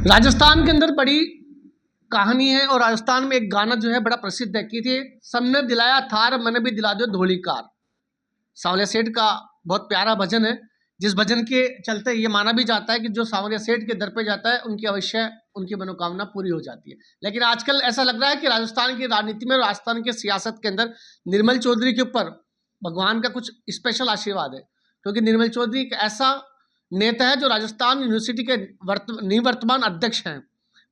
राजस्थान के अंदर बड़ी कहानी है और राजस्थान में एक गाना जो है बड़ा प्रसिद्ध है कि थे सबने दिलाया थार मैंने भी दिला दो धोली कार। सांवलिया सेठ का बहुत प्यारा भजन है, जिस भजन के चलते ये माना भी जाता है कि जो सांवलिया सेठ के दर पे जाता है उनकी अवश्य उनकी मनोकामना पूरी हो जाती है। लेकिन आजकल ऐसा लग रहा है कि राजस्थान की राजनीति में, राजस्थान की सियासत के अंदर निर्मल चौधरी के ऊपर भगवान का कुछ स्पेशल आशीर्वाद है, क्योंकि निर्मल चौधरी एक ऐसा नेता है जो राजस्थान यूनिवर्सिटी के निवर्तमान अध्यक्ष हैं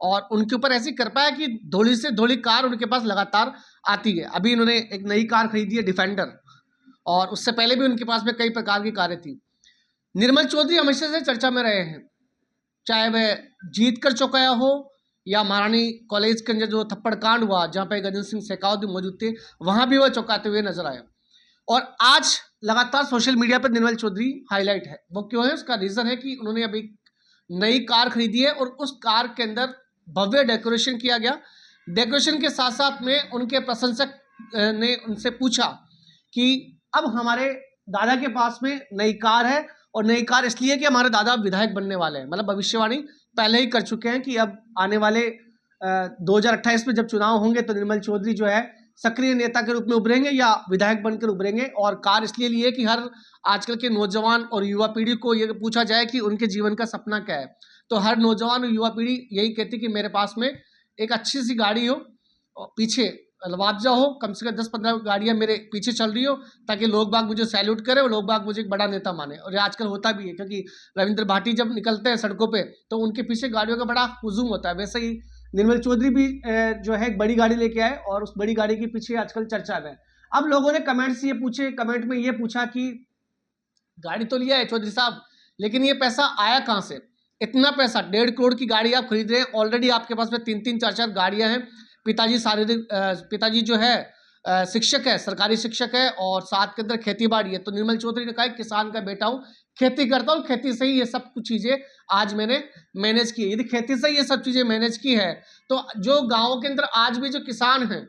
और उनके ऊपर ऐसी कृपा है कि धोली से धोली कार उनके पास लगातार आती है। अभी इन्होंने एक नई कार खरीदी है डिफेंडर, और उससे पहले भी उनके पास में कई प्रकार की कारें थी। निर्मल चौधरी हमेशा से चर्चा में रहे हैं, चाहे वह जीत कर चौकाया हो या महारानी कॉलेज के अंदर जो थप्पड़ कांड हुआ जहाँ पे गजेंद्र सिंह शेखावत भी मौजूद थे, वहां भी वह चौंकाते हुए नजर आए। और आज लगातार सोशल मीडिया पर निर्मल चौधरी हाईलाइट है। वो क्यों है? उसका रीजन है कि उन्होंने अभी नई कार खरीदी है और उस कार के अंदर भव्य डेकोरेशन किया गया। डेकोरेशन के साथ साथ में उनके प्रशंसक ने उनसे पूछा कि अब हमारे दादा के पास में नई कार है, और नई कार इसलिए कि हमारे दादा विधायक बनने वाले हैं। मतलब भविष्यवाणी पहले ही कर चुके हैं कि अब आने वाले 2028 में जब चुनाव होंगे तो निर्मल चौधरी जो है सक्रिय नेता के रूप में उभरेंगे या विधायक बनकर उभरेंगे। और कार इसलिए लिए कि हर आजकल के नौजवान और युवा पीढ़ी को ये पूछा जाए कि उनके जीवन का सपना क्या है, तो हर नौजवान और युवा पीढ़ी यही कहती कि मेरे पास में एक अच्छी सी गाड़ी हो, पीछे लवाबजा हो, कम से कम 10-15 गाड़ियां मेरे पीछे चल रही हो, ताकि लोग बाग मुझे सैल्यूट करें और लोग बाग मुझे एक बड़ा नेता माने। और ये आजकल होता भी है, क्योंकि रविंद्र भाटी जब निकलते हैं सड़कों पे तो उनके पीछे गाड़ियों का बड़ा हुजूम होता है। वैसे ही निर्मल चौधरी भी जो है एक बड़ी गाड़ी लेके आए और उस बड़ी गाड़ी के पीछे आजकल चर्चा में। अब लोगों ने कमेंट में ये पूछा कि गाड़ी तो लिया है चौधरी साहब, लेकिन ये पैसा आया कहाँ से? इतना पैसा 1.5 करोड़ की गाड़ी आप खरीद रहे हैं, ऑलरेडी आपके पास में 3-3, 4-4 गाड़ियां हैं। पिताजी जो है शिक्षक है, सरकारी शिक्षक है, और साथ के अंदर खेती बाड़ी है। तो निर्मल चौधरी ने कहा किसान का बेटा हूँ, खेती करता हूँ, खेती से ही ये सब कुछ चीजें आज मैंने मैनेज की। यदि खेती से ये सब चीजें मैनेज की है तो जो गाँव के अंदर आज भी जो किसान हैं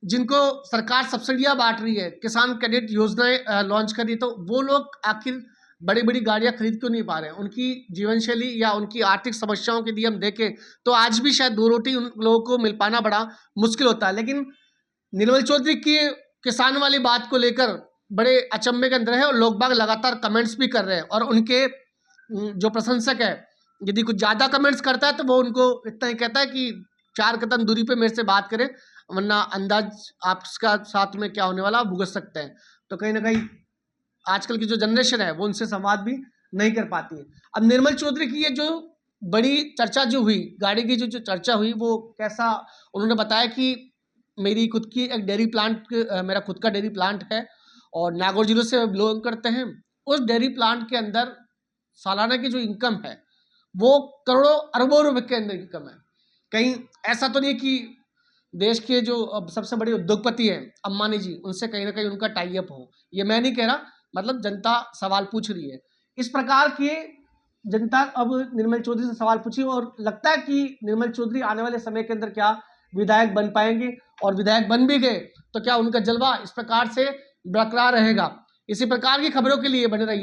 जिनको सरकार सब्सिडियां बांट रही है, किसान क्रेडिट योजनाएं लॉन्च कर रही है, तो वो लोग आखिर बड़ी बड़ी गाड़ियां खरीद क्यों नहीं पा रहे हैं? उनकी जीवन शैली या उनकी आर्थिक समस्याओं के लिए हम देखें तो आज भी शायद 2 रोटी उन लोगों को मिल पाना बड़ा मुश्किल होता है। लेकिन निर्मल चौधरी की किसान वाली बात को लेकर बड़े अचंभे के अंदर है और लोग बाग लगातार कमेंट्स भी कर रहे हैं। और उनके जो प्रशंसक है, यदि कुछ ज्यादा कमेंट्स करता है तो वो उनको इतना ही कहता है कि 4 कदम दूरी पे मेरे से बात करें, वरना अंदाज आपका साथ में क्या होने वाला आप भुगत सकते हैं। तो कहीं ना कहीं आजकल की जो जनरेशन है वो उनसे संवाद भी नहीं कर पाती है। अब निर्मल चौधरी की ये जो बड़ी चर्चा जो हुई, गाड़ी की जो चर्चा हुई, वो कैसा उन्होंने बताया कि मेरी खुद की एक डेयरी प्लांट, मेरा खुद का डेयरी प्लांट है और नागौर जिले से बिलोंग करते हैं। उस डेयरी प्लांट के अंदर सालाना की जो इनकम है वो करोड़ों अरबों रुपए के अंदर इनकम है। कहीं ऐसा तो नहीं कि देश के जो सबसे बड़े उद्योगपति हैं अंबानी जी, उनसे कहीं ना कहीं उनका टाई अप हो, ये मैं नहीं कह रहा, मतलब जनता सवाल पूछ रही है। इस प्रकार की जनता अब निर्मल चौधरी से सवाल पूछी और लगता है कि निर्मल चौधरी आने वाले समय के अंदर क्या विधायक बन पाएंगे, और विधायक बन भी गए तो क्या उनका जलवा इस प्रकार से बरकरार रहेगा। इसी प्रकार की खबरों के लिए बने रहिए।